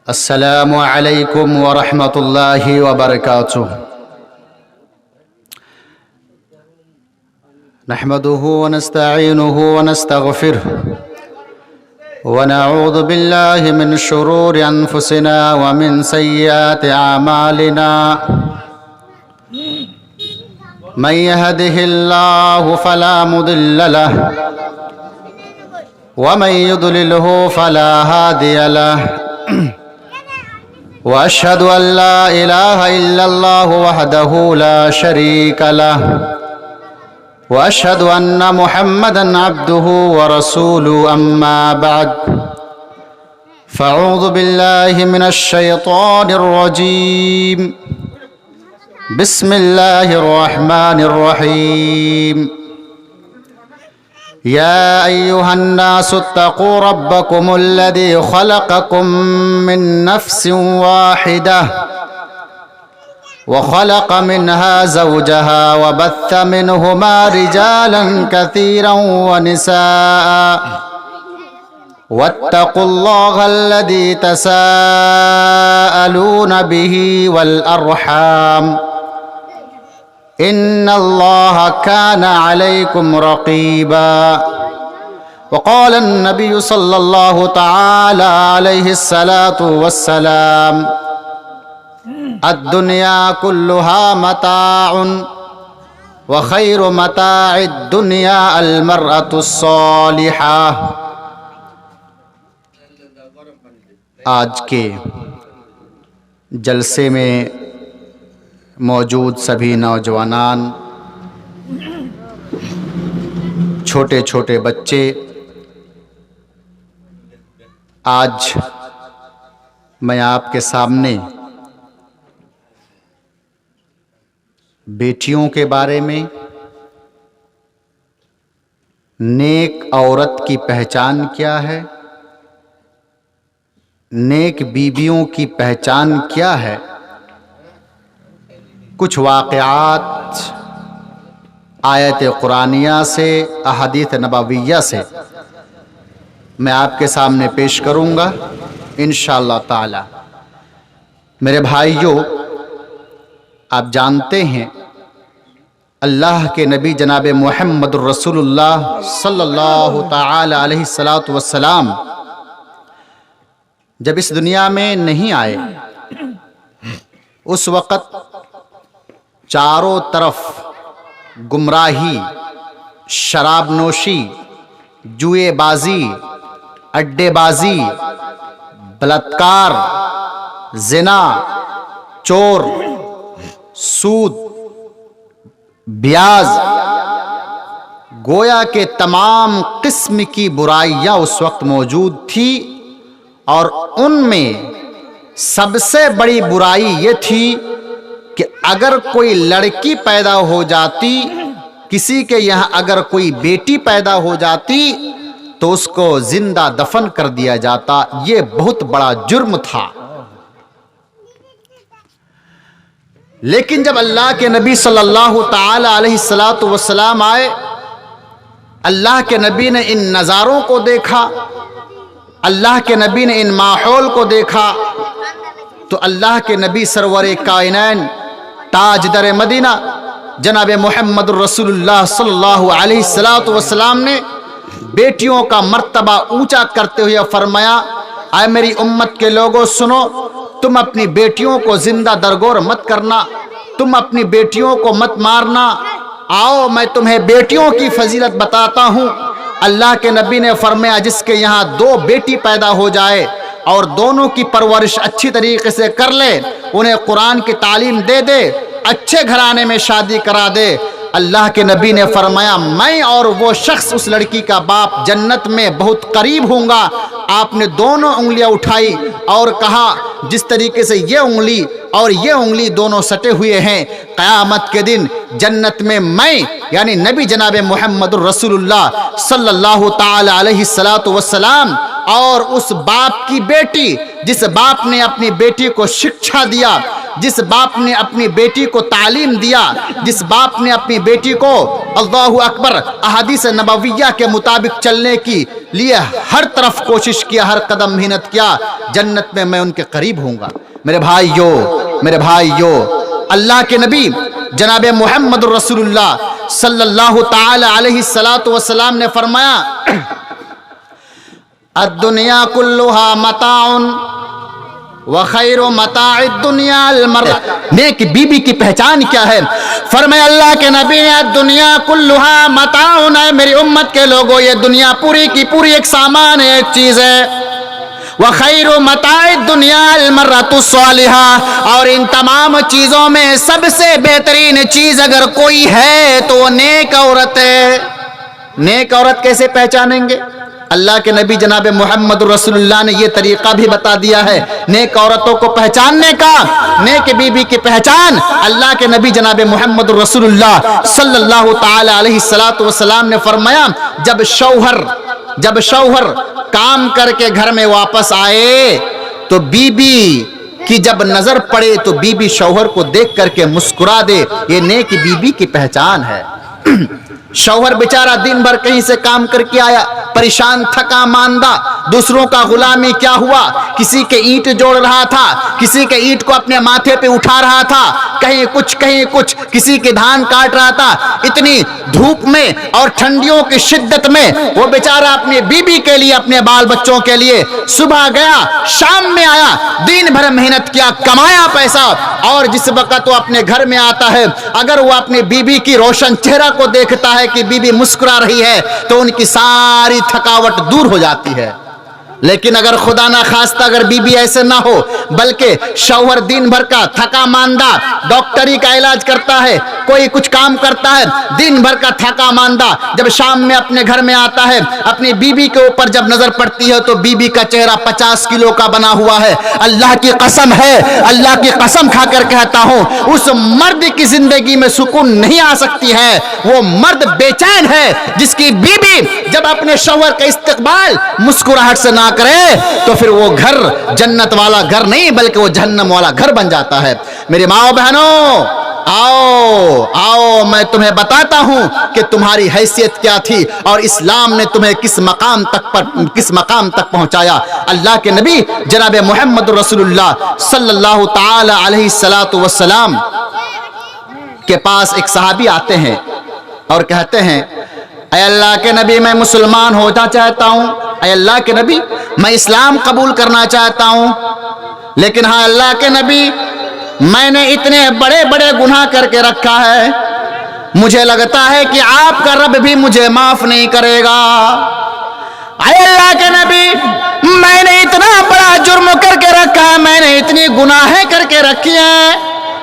السلام علیکم ورحمۃ اللہ وبرکاتہ۔ نحمده ونستعینه ونستغفره ونعوذ باللہ من شرور انفسنا ومن سیئات اعمالنا، من يهده اللہ فلا مضل له ومن يضلله فلا هادی له، وأشهد أن لا إله إلا الله وحده لا شريك له، وأشهد أن محمدًا عبده ورسوله، أما بعد فأعوذ بالله من الشيطان الرجيم، بسم الله الرحمن الرحيم۔ يا أيها الناس اتقوا ربكم الذي خلقكم من نفس واحدة وخلق منها زوجها وبث منهما رجالا كثيرا ونساء، واتقوا الله الذي تساءلون به والأرحام، إن الله كان عليكم رقيبا۔ وقال النبي صلى الله تعالى عليه الصلاة والسلام: الدنيا كلها متاع وخير متاع الدنيا المرأة الصالحة۔ آج کے جلسے میں موجود سبھی نوجوانان، چھوٹے چھوٹے بچے، آج میں آپ کے سامنے بیٹیوں کے بارے میں، نیک عورت کی پہچان کیا ہے، نیک بیویوں کی پہچان کیا ہے، کچھ واقعات آیت قرآنیہ سے، احادیث نبویہ سے میں آپ کے سامنے پیش کروں گا انشاءاللہ تعالی۔ میرے بھائیوں، آپ جانتے ہیں اللہ کے نبی جناب محمد الرسول اللہ صلی اللہ تعالی علیہ السلام جب اس دنیا میں نہیں آئے، اس وقت چاروں طرف گمراہی، شراب نوشی، جوئے بازی، اڈے بازی، بلاತ್ಕಾರ، زنا، چور، سود، بیاز، گویا کہ تمام قسم کی برائیاں اس وقت موجود تھی، اور ان میں سب سے بڑی برائی یہ تھی کہ اگر کوئی لڑکی پیدا ہو جاتی، کسی کے یہاں اگر کوئی بیٹی پیدا ہو جاتی تو اس کو زندہ دفن کر دیا جاتا۔ یہ بہت بڑا جرم تھا۔ لیکن جب اللہ کے نبی صلی اللہ تعالی علیہ السلام آئے، اللہ کے نبی نے ان نظاروں کو دیکھا، اللہ کے نبی نے ان ماحول کو دیکھا، تو اللہ کے نبی سرور کائنین تاجدر مدینہ جناب محمد الرسول اللہ صلی اللہ علیہ السلام نے بیٹیوں کا مرتبہ اونچا کرتے ہوئے فرمایا: اے میری امت کے لوگوں سنو، تم اپنی بیٹیوں کو زندہ درگور مت کرنا، تم اپنی بیٹیوں کو مت مارنا، آؤ میں تمہیں بیٹیوں کی فضیلت بتاتا ہوں۔ اللہ کے نبی نے فرمایا جس کے یہاں دو بیٹی پیدا ہو جائے اور دونوں کی پرورش اچھی طریقے سے کر لے، انہیں قرآن کی تعلیم دے دے، اچھے گھرانے میں شادی کرا دے، اللہ کے نبی نے فرمایا میں اور وہ شخص اس لڑکی کا باپ جنت میں بہت قریب ہوں گا۔ آپ نے دونوں انگلیاں اٹھائی اور کہا جس طریقے سے یہ انگلی اور یہ انگلی دونوں سٹے ہوئے ہیں، قیامت کے دن جنت میں میں یعنی نبی جناب محمد الرسول اللہ صلی اللہ تعالی علیہ السلام اور اس باپ کی بیٹی جس باپ نے اپنی بیٹی کو شکشا دیا، جس باپ نے اپنی بیٹی کو تعلیم دیا، جس باپ نے اپنی بیٹی کو اللہ اکبر احادیث نبویہ کے مطابق چلنے کی لیے ہر طرف کوشش کیا، ہر قدم محنت کیا، جنت میں ان کے قریب ہوں گا۔ میرے بھائیو، اللہ کے نبی جناب محمد رسول اللہ صلی اللہ تعالی علیہ السلام نے فرمایا الدنیا کلھا متاع وخیر متاع الدنیا المرء۔ نیک بیوی کی پہچان کیا ہے؟ فرمایا اللہ کے نبی نے الدنیا کلھا متاع، ہے میری امت کے لوگوں یہ دنیا پوری کی پوری ایک سامان ہے، ایک چیز ہے۔ وخیر متاع الدنیا المرأۃ الصالحہ، اور ان تمام چیزوں میں سب سے بہترین چیز اگر کوئی ہے تو وہ نیک عورت ہے۔ نیک عورت کیسے پہچانیں گے؟ اللہ کے نبی جناب محمد رسول اللہ نے یہ طریقہ بھی بتا دیا ہے نیک عورتوں کو پہچاننے کا۔ نیک بیوی کی پہچان اللہ کے نبی جناب محمد رسول اللہ صلی اللہ تعالی علیہ السلام نے فرمایا جب شوہر کام کر کے گھر میں واپس آئے تو بیوی کی جب نظر پڑے تو بیوی شوہر کو دیکھ کر کے مسکرا دے، یہ نیک بیوی کی پہچان ہے۔ شوہر بیچارہ دن بھر کہیں سے کام کر کے آیا، پریشان تھکا ماندہ، دوسروں کا غلامی کیا ہوا، کسی کے اینٹ جوڑ رہا تھا، کسی کے اینٹ کو اپنے ماتھے پہ اٹھا رہا تھا، کہیں کچھ کسی کے دھان کاٹ رہا تھا۔ اتنی دھوپ میں اور ٹھنڈیوں کی شدت میں وہ بیچارہ اپنی بیوی کے لیے، اپنے بال بچوں کے لیے صبح گیا، شام میں آیا، دن بھر محنت کیا، کمایا پیسہ، اور جس وقت وہ اپنے گھر میں آتا ہے اگر وہ اپنی بیوی کی روشن چہرہ کو دیکھتا ہے کہ بیوی مسکرا رہی ہے تو ان کی ساری تھکاوٹ دور ہو جاتی ہے۔ لیکن اگر خدا نہ خواستہ اگر بیوی ایسے نہ ہو، بلکہ شوہر دن بھر کا تھکا ماندہ ڈاکٹری کا علاج کرتا ہے، کوئی کچھ کام کرتا ہے، دن بھر کا تھکا ماندہ جب شام میں اپنے گھر میں آتا ہے، اپنی بیوی کے اوپر جب نظر پڑتی ہے تو بیوی کا چہرہ 50 کلو کا بنا ہوا ہے۔ اللہ کی قسم ہے، اللہ کی قسم کھا کر کہتا ہوں، اس مرد کی زندگی میں سکون نہیں آ سکتی ہے۔ وہ مرد بے چین ہے جس کی بیوی جب اپنے شوہر کا استقبال مسکراہٹ سے نہ کرے تو پھر وہ گھر جنت والا گھر نہیں بلکہ وہ جہنم والا گھر بن جاتا ہے۔ میرے ماؤں بہنوں، آؤ میں تمہیں بتاتا ہوں کہ تمہاری حیثیت کیا تھی اور اسلام نے تمہیں کس مقام تک پہنچایا۔ اللہ کے نبی جناب محمد رسول اللہ صلی اللہ تعالی علیہ السلام کے پاس ایک صحابی آتے ہیں اور کہتے ہیں اے اللہ کے نبی میں مسلمان ہونا چاہتا ہوں، اے اللہ کے نبی میں اسلام قبول کرنا چاہتا ہوں، لیکن ہاں اللہ کے نبی میں نے اتنے بڑے بڑے گناہ کر کے رکھا ہے، مجھے لگتا ہے کہ آپ کا رب بھی مجھے معاف نہیں کرے گا۔ اے اللہ کے نبی میں نے اتنا بڑا جرم کر کے رکھا ہے، میں نے اتنی گناہیں کر کے رکھی ہیں،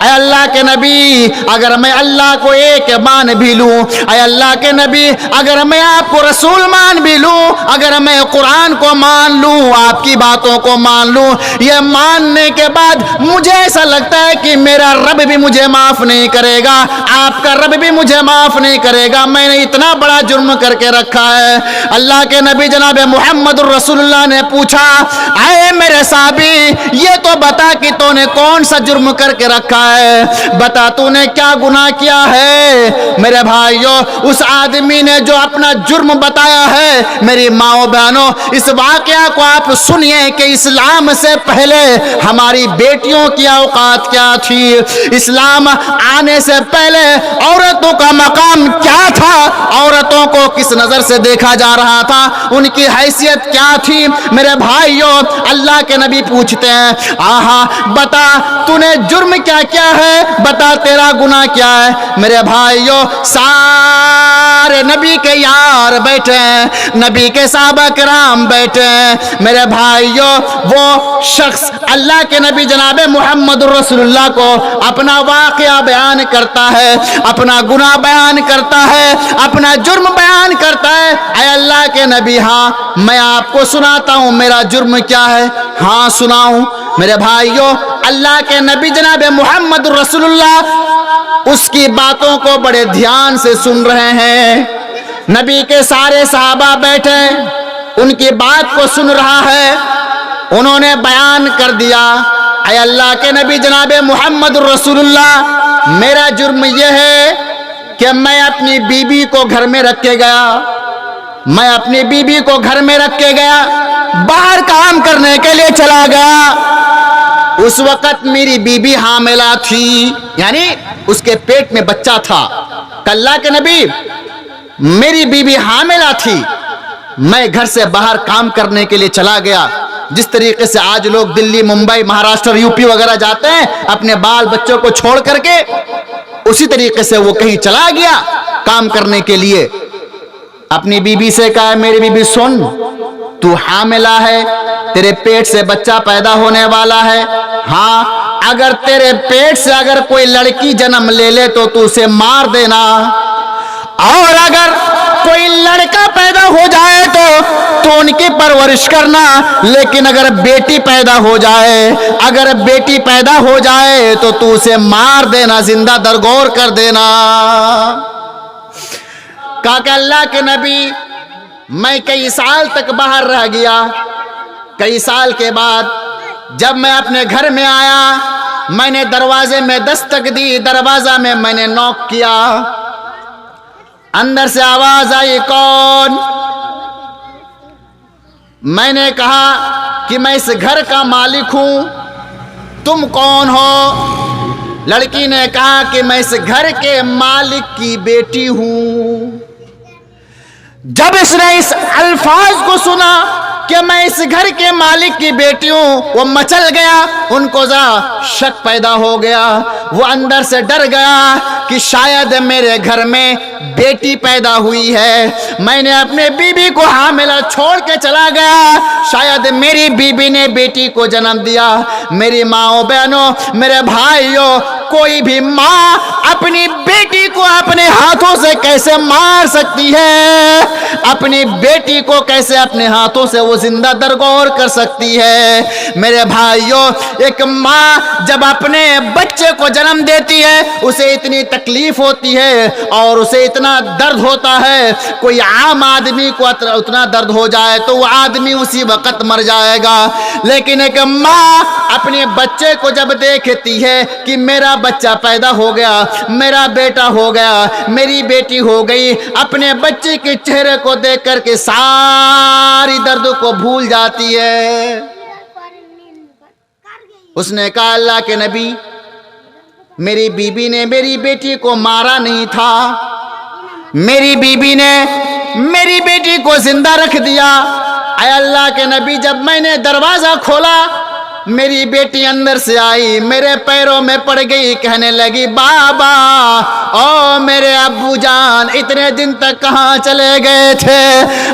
اے اللہ کے نبی اگر میں اللہ کو ایک مان بھی لوں، اے اللہ کے نبی اگر میں آپ کو رسول مان بھی لوں، اگر میں قرآن کو مان لوں، آپ کی باتوں کو مان لوں، یہ ماننے کے بعد مجھے ایسا لگتا ہے کہ میرا رب بھی مجھے معاف نہیں کرے گا، آپ کا رب بھی مجھے معاف نہیں کرے گا، میں نے اتنا بڑا جرم کر کے رکھا ہے۔ اللہ کے نبی جناب محمد رسول اللہ نے پوچھا اے میرے صحابی یہ تو بتا کہ تو نے کون سا جرم کر کے رکھا ہے، بتا تو نے کیا گناہ کیا ہے۔ میرے بھائیو اس آدمی نے جو اپنا جرم بتایا ہے، میری ماں بہنوں اس واقعہ کو آپ سنیے کہ اسلام سے پہلے ہماری بیٹیوں کی اوقات کیا تھی، اسلام آنے سے پہلے عورتوں کا مقام کیا تھا، عورتوں کو کس نظر سے دیکھا جا رہا تھا، ان کی حیثیت کیا تھی۔ میرے بھائیو اللہ کے نبی پوچھتے ہیں آہا بتا تو نے جرم کیا کیا ہے، بتا تیرا گناہ کیا ہے۔ میرے بھائیو سارے نبی کے یار بیٹھے ہیں، نبی کے صحابہ کرام بیٹھے ہیں، میرے بھائیو وہ شخص اللہ کے نبی جناب محمد رسول اللہ کو اپنا واقعہ بیان کرتا ہے، اپنا گناہ بیان کرتا ہے، اپنا جرم بیان کرتا ہے۔ اے اللہ کے نبی ہاں میں آپ کو سناتا ہوں میرا جرم کیا ہے، ہاں سناؤں۔ میرے بھائیو اللہ کے نبی جناب محمد رسول اللہ اس کی باتوں کو بڑے دھیان سے سن رہے ہیں، نبی کے سارے صحابہ بیٹھے ان کی بات کو سن رہا ہے، انہوں نے بیان کر دیا اے اللہ کے نبی جناب محمد رسول اللہ، میرا جرم یہ ہے کہ میں اپنی بیوی کو گھر میں رکھ کے گیا، میں اپنی بیوی کو گھر میں رکھ کے گیا، باہر کام کرنے کے لیے چلا گیا۔ اس وقت میری بیوی حاملہ تھی، یعنی اس کے پیٹ میں بچہ تھا۔ اللہ کے نبی، میری بیوی حاملہ تھی، میں گھر سے باہر کام کرنے کے لیے چلا گیا۔ جس طریقے سے آج لوگ دلی، ممبئی، مہاراشٹر، یوپی وغیرہ جاتے ہیں اپنے بال بچوں کو چھوڑ کر کے، اسی طریقے سے وہ کہیں چلا گیا کام کرنے کے لیے۔ اپنی بیوی سے کہا، میری بیوی سن، تو حاملہ ہے، تیرے پیٹ سے بچہ پیدا ہونے والا ہے، ہاں اگر تیرے پیٹ سے اگر کوئی لڑکی جنم لے لے تو اسے مار دینا، اور اگر کوئی لڑکا پیدا ہو جائے تو ان کی پرورش کرنا، لیکن اگر بیٹی پیدا ہو جائے، اگر بیٹی پیدا ہو جائے تو اسے مار دینا، زندہ درگور کر دینا۔ کہا کہ اللہ کے نبی، میں کئی سال تک باہر رہ گیا۔ کئی سال کے بعد جب میں اپنے گھر میں آیا، میں نے دروازے میں دستک دی، دروازہ میں میں نے نوک کیا، اندر سے آواز آئی، کون؟ میں نے کہا کہ میں اس گھر کا مالک ہوں، تم کون ہو؟ لڑکی نے کہا کہ میں اس گھر کے مالک کی بیٹی ہوں۔ جب اس نے اس الفاظ کو سنا کہ میں اس گھر کے مالک کی بیٹی ہوں، وہ مچل گیا، ان کو ذرا شک پیدا ہو گیا، وہ اندر سے ڈر گیا کہ شاید میرے گھر میں بیٹی پیدا ہوئی ہے، میں نے اپنے بیوی کو حاملہ چھوڑ کے چلا گیا، شاید میری بیوی نے بیٹی کو جنم دیا۔ میری ماں بہنوں، میرے بھائیوں، کوئی بھی ماں اپنی بیٹی کو اپنے ہاتھوں سے کیسے مار سکتی ہے؟ اپنی بیٹی کو کیسے اپنے ہاتھوں سے وہ زندہ درگور کر سکتی ہے؟ میرے بھائیوں، ایک ماں جب اپنے بچے کو جنم دیتی ہے اسے اتنی تکلیف ہوتی ہے اور اسے اتنا درد ہوتا ہے، کوئی عام آدمی کو اتنا درد ہو جائے تو وہ آدمی اسی وقت مر جائے گا، لیکن ایک ماں اپنے بچے کو جب دیکھتی ہے کہ میرا بچہ پیدا ہو گیا، میرا بیٹا ہو گیا، میری بیٹی ہو گئی، اپنے بچے کے چہرے کو دیکھ کر کے ساری درد کو بھول جاتی ہے۔ اس نے کہا، اللہ کے نبی، میری بیوی نے میری بیٹی کو مارا نہیں تھا، میری بیوی نے میری بیٹی کو زندہ رکھ دیا۔ اے اللہ کے نبی، جب میں نے دروازہ کھولا، میری بیٹی اندر سے آئی، میرے پیروں میں پڑ گئی، کہنے لگی، بابا، او میرے ابو جان، اتنے دن تک کہاں چلے گئے تھے؟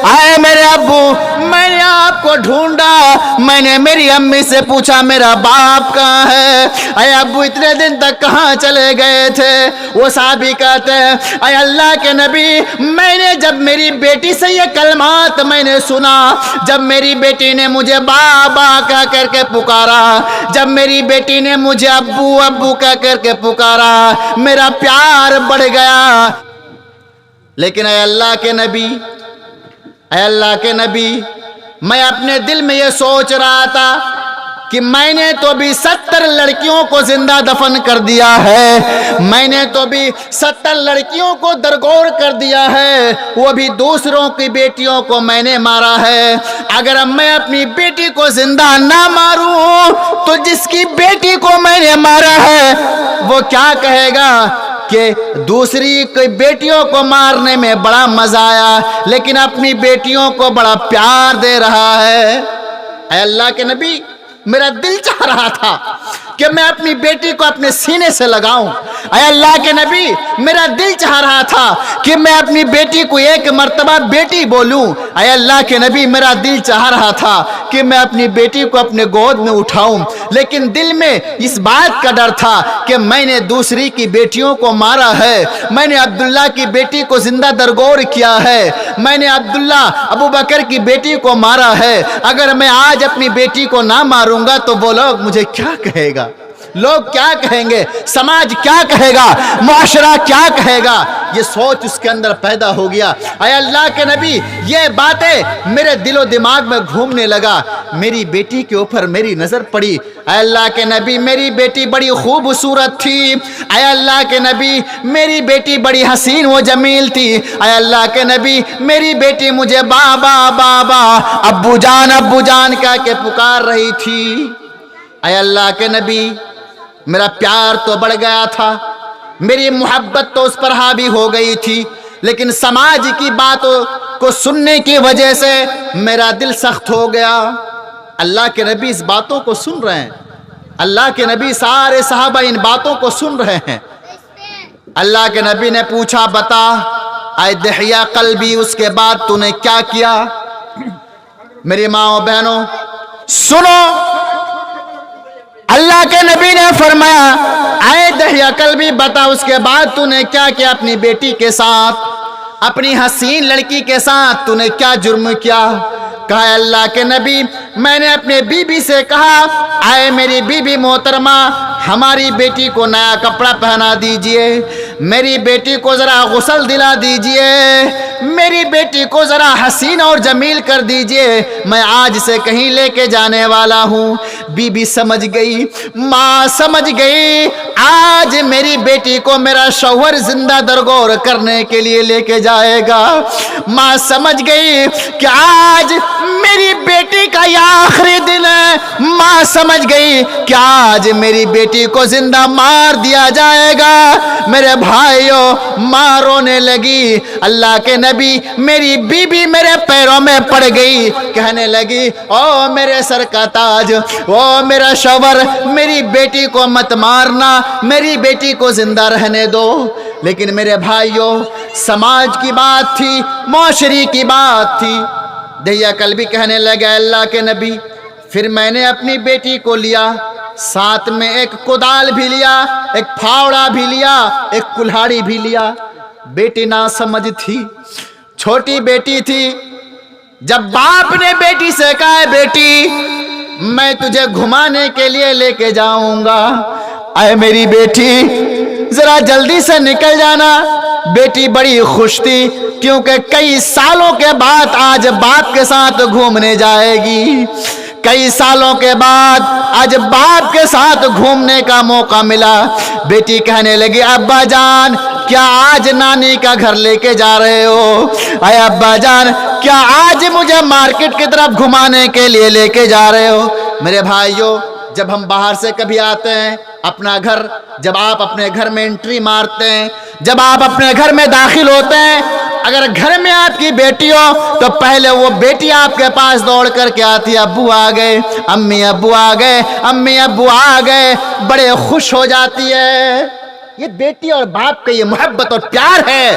اے میرے ابو، میں نے آپ کو ڈھونڈا، میں نے میری امی سے پوچھا میرا باپ کہاں ہے؟ اے ابو، اتنے دن تک کہاں چلے گئے تھے؟ وہ صحابی کہتے ہیں، اے اللہ کے نبی، میں نے جب میری بیٹی سے یہ کلمات میں نے سنا، جب میری بیٹی نے مجھے بابا کہہ کر کے پکارا، جب میری بیٹی نے مجھے ابو ابو کہہ کر کے پکارا، میرا پیار بڑھ گیا۔ لیکن اے اللہ کے نبی، اے اللہ کے نبی، میں اپنے دل میں یہ سوچ رہا تھا کہ میں نے تو بھی 70 لڑکیوں کو زندہ دفن کر دیا ہے، میں نے تو بھی 70 لڑکیوں کو درگور کر دیا ہے، وہ بھی دوسروں کی بیٹیوں کو میں نے مارا ہے، اگر میں اپنی بیٹی کو زندہ نہ ماروں تو جس کی بیٹی کو میں نے مارا ہے وہ کیا کہے گا کہ دوسری بیٹیوں کو مارنے میں بڑا مزہ آیا، لیکن اپنی بیٹیوں کو بڑا پیار دے رہا ہے۔ اے اللہ کے نبی، میرا دل چاہ رہا تھا کہ میں اپنی بیٹی کو اپنے سینے سے لگاؤں۔ اے اللہ کے نبی، میرا دل چاہ رہا تھا کہ میں اپنی بیٹی کو ایک مرتبہ بیٹی بولوں۔ اے اللہ کے نبی، میرا دل چاہ رہا تھا کہ میں اپنی بیٹی کو اپنے گود میں اٹھاؤں، لیکن دل میں اس بات کا ڈر تھا کہ میں نے دوسری کی بیٹیوں کو مارا ہے، میں نے عبداللہ کی بیٹی کو زندہ درگور کیا ہے، میں نے عبداللہ ابو بکر کی بیٹی کو مارا ہے، اگر میں آج اپنی بیٹی کو نہ ماروں گا تو وہ لوگ مجھے کیا کہے گا؟ لوگ کیا کہیں گے، سماج کیا کہے گا، معاشرہ کیا کہے گا، یہ سوچ اس کے اندر پیدا ہو گیا۔ اے اللہ کے نبی، یہ باتیں میرے دل و دماغ میں گھومنے لگا۔ میری بیٹی کے اوپر میری نظر پڑی۔ اے اللہ کے نبی، میری بیٹی بڑی خوبصورت تھی۔ اے اللہ کے نبی، میری بیٹی بڑی حسین و جمیل تھی۔ اے اللہ کے نبی، میری بیٹی مجھے بابا بابا، ابو جان کہہ کے پکار رہی تھی۔ اے اللہ کے نبی، میرا پیار تو بڑھ گیا تھا، میری محبت تو اس پر حاوی ہو گئی تھی، لیکن سماج کی باتوں کو سننے کی وجہ سے میرا دل سخت ہو گیا۔ اللہ کے نبی اس باتوں کو سن رہے ہیں، اللہ کے نبی سارے صحابہ ان باتوں کو سن رہے ہیں۔ اللہ کے نبی نے پوچھا، بتا اے دحیہ قلبی، اس کے بعد تو نے کیا کیا؟ میری ماں و بہنوں سنو، اللہ کے نبی نے فرمایا، اے دحیہ قلبی بتا اس کے بعد تو نے کیا کیا اپنی بیٹی کے ساتھ، اپنی حسین لڑکی کے ساتھ تو نے کیا جرم کیا؟ کہا اللہ کے نبی، میں نے اپنے بیوی سے کہا، اے میری بیوی محترمہ، ہماری بیٹی کو نیا کپڑا پہنا دیجئے، میری بیٹی کو ذرا غسل دلا دیجئے، میری بیٹی کو ذرا حسین اور جمیل کر دیجئے، میں آج سے کہیں لے کے جانے والا ہوں۔ بیوی سمجھ گئی، ماں سمجھ گئی، آج میری بیٹی کو میرا شوہر زندہ درگور کرنے کے لیے لے کے جائے گا۔ ماں سمجھ گئی کہ آج میری بیٹی کا یہ آخری دن ہے۔ ماں سمجھ گئی کہ آج میری بیٹی کو زندہ مار دیا جائے گا۔ میرے بھائیوں، ماں رونے لگی۔ اللہ کے نبی، میری بیوی میرے پیروں میں پڑ گئی، کہنے لگی، او میرے سر کا تاج، او میرا شوہر، میری بیٹی کو مت مارنا، میری بیٹی کو زندہ رہنے دو۔ لیکن میرے بھائیوں، سماج کی بات تھی، معاشرے کی بات تھی۔ دحیہ قلبی کہنے لگا، اللہ کے نبی، پھر میں نے اپنی بیٹی کو لیا، ساتھ میں ایک کدال بھی لیا، ایک پھاوڑا بھی لیا، ایک کلہاڑی بھی لیا۔ بیٹی نہ سمجھ تھی، چھوٹی بیٹی تھی۔ جب باپ نے بیٹی سے کہا، بیٹی میں تجھے گھمانے کے لیے لے کے جاؤں گا، اے میری بیٹی ذرا جلدی سے نکل جانا۔ بیٹی بڑی خوش تھی، کیونکہ کئی سالوں کے بعد آج باپ کے ساتھ گھومنے جائے گی۔ کئی سالوں کے بعد آج باپ کے ساتھ گھومنے کا موقع ملا۔ بیٹی کہنے لگی، ابا جان کیا آج نانی کا گھر لے کے جا رہے ہو؟ اے ابا جان کیا آج مجھے مارکیٹ کی طرف گھمانے کے لیے لے کے جا رہے ہو؟ میرے بھائیوں، جب ہم باہر سے کبھی آتے ہیں اپنا گھر، جب آپ اپنے گھر میں انٹری مارتے ہیں، جب آپ اپنے گھر میں داخل ہوتے ہیں، اگر گھر میں آپ کی بیٹی ہو تو پہلے وہ بیٹی آپ کے پاس دوڑ کر کے آتی ہے، ابو آ گئے، امی ابو آ گئے، امی ابو آ گئے، بڑے خوش ہو جاتی ہے۔ یہ بیٹی اور باپ کا یہ محبت اور پیار ہے۔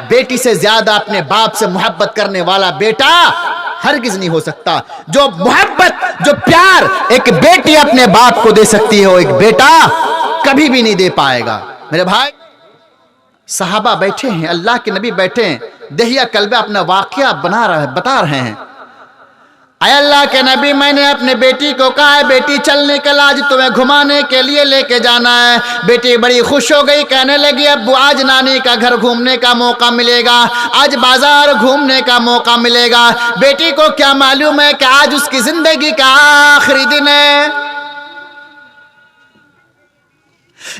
بیٹی سے زیادہ اپنے باپ سے محبت کرنے والا بیٹا ہرگز نہیں ہو سکتا۔ جو محبت، جو پیار ایک بیٹی اپنے باپ کو دے سکتی ہے، وہ ایک بیٹا کبھی بھی نہیں دے پائے گا۔ میرے بھائی، صحابہ بیٹھے ہیں، اللہ کے نبی بیٹھے ہیں، دحیہ قلبی اپنا واقعہ بتا رہے ہیں۔ اے اللہ کے نبی، میں نے اپنے بیٹی کو کہا ہے، بیٹی چل نکل، آج تمہیں گھمانے کے لیے لے کے جانا ہے۔ بیٹی بڑی خوش ہو گئی، کہنے لگی، ابو آج نانی کا گھر گھومنے کا موقع ملے گا، آج بازار گھومنے کا موقع ملے گا۔ بیٹی کو کیا معلوم ہے کہ آج اس کی زندگی کا آخری دن ہے۔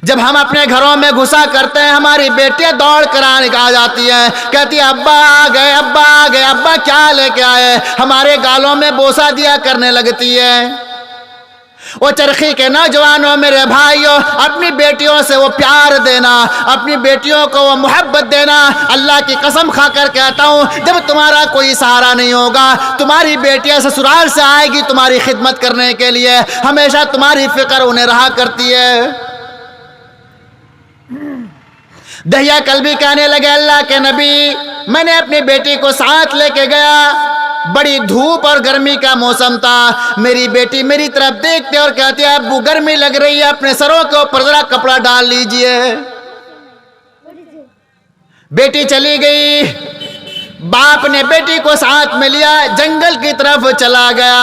جب ہم اپنے گھروں میں گھسا کرتے ہیں، ہماری بیٹیاں دوڑ کر آ جاتی ہیں، کہتی ہیں، ابا آ گئے، ابا آ گئے، ابا کیا لے کے آئے، ہمارے گالوں میں بوسہ دیا کرنے لگتی ہے۔ وہ چرخی کے نوجوانوں، میرے بھائیوں، اپنی بیٹیوں سے وہ پیار دینا، اپنی بیٹیوں کو وہ محبت دینا۔ اللہ کی قسم کھا کر کہتا ہوں، جب تمہارا کوئی سہارا نہیں ہوگا، تمہاری بیٹیاں سسرال سے آئے گی تمہاری خدمت کرنے کے لیے، ہمیشہ تمہاری فکر انہیں رہا کرتی ہے۔ دحیہ قلبی کہنے لگے، اللہ کے نبی، میں نے اپنی بیٹی کو ساتھ لے کے گیا، بڑی دھوپ اور گرمی کا موسم تھا۔ میری بیٹی میری طرف دیکھتے اور کہتی ہے، ابو گرمی لگ رہی ہے، اپنے سروں کے اوپر ذرا کپڑا ڈال لیجئے۔ بیٹی چلی گئی، باپ نے بیٹی کو ساتھ میں لیا، جنگل کی طرف چلا گیا۔